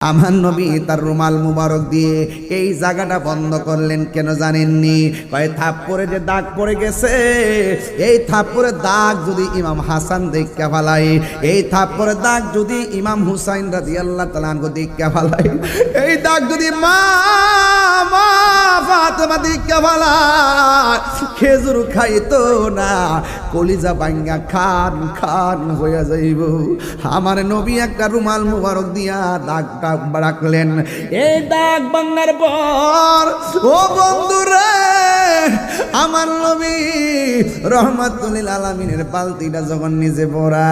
আমার নবী তার রুমাল মুবারক দিয়ে এই জায়গাটা বন্ধ করলেন কেন জানেননি? কয় থাপ্পড়ে যে দাগ পড়ে গেছে, এই থাপ্পড়ের দাগ যদি ইমাম হাসান দেখতে ফেলায়, এই থাপ্পড়ের দাগ যদি ইমাম হুসাইন রাদিয়াল্লাহু তাআলা আনহু দেখতে ফেলায়, এই দাগ যদি মা ফাতেমা দেখতে ফেলায়, খেজুর খাইতো না, কলিজা ভাঙ্গা খান খান হয়ে যাইব। আমার নবী একটা রুমাল মুবারক দিয়া দাগটা রাখলেন। এই দাগ ভাঙার পর ও বন্ধুরে, আমার নবী রহমাতুল লিল আলামিনের বালতিটা যখন নিজে ভরা,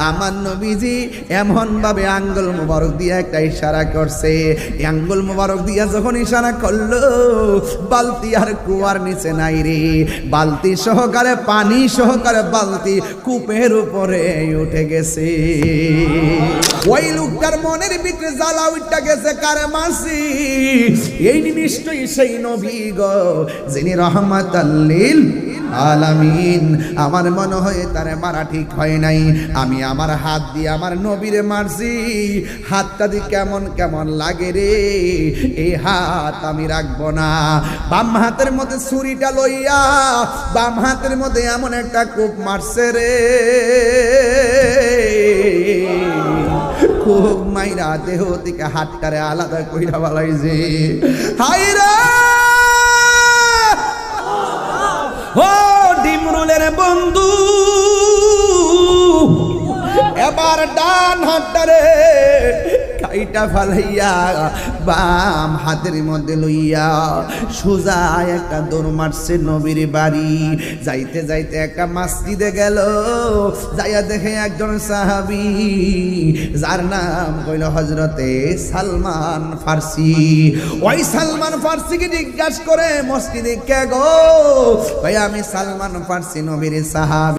আমার নবীজি এমন ভাবে আঙ্গুল মুবারক দিয়া একটা ইশারা করছে। আঙ্গুল মুবারক দিয়া যখন ইশারা করলো, বালতি আর কুয়ার নিচে নাই রে, বালতি সহকারে পানি সহকারে বালতি কূপের উপরে উঠে গেছে। ওই লোকটার মনের ভিতরে জ্বালা উঠে গেছে, কারে মাসি এই নিশ্চয়ই সেই নবী গো যিনি রহমাতাল লিল আলামিন। আমার মনে হয় তারে মারা ঠিক হয় নাই, আমি আমার হাত দিয়ে আমার নবীরে মারছি, হাতটা দিয়ে কেমন কেমন লাগে রে, এই হাত আমি রাখবো না। বাম হাতের মধ্যে ছুরিটা লইয়া বাম হাতের মধ্যে এমন একটা কূপ মারছে রে, খুব মাইরা দেহ থেকে হাতটারে আলাদা কইরা বালাইছে। হাই রে ও ডিমরুলের বন্ধু, এবার ডান হাতটারে কাইটা ফালাইয়া বাম হাতের মধ্যে লইয়া সোজা একটা দৌড় মারছে নবীর বাড়ি। যাইতে যাইতে একটা মসজিদে গেল, যাইয়া দেখে একজন সাহাবী যার নাম কইল হযরতে সালমান ফার্সি। ওই সালমান ফার্সিকে জিজ্ঞাসা করে মসজিদে কে গো? ভাই আমি সালমান ফার্সি নবীর সাহাবী।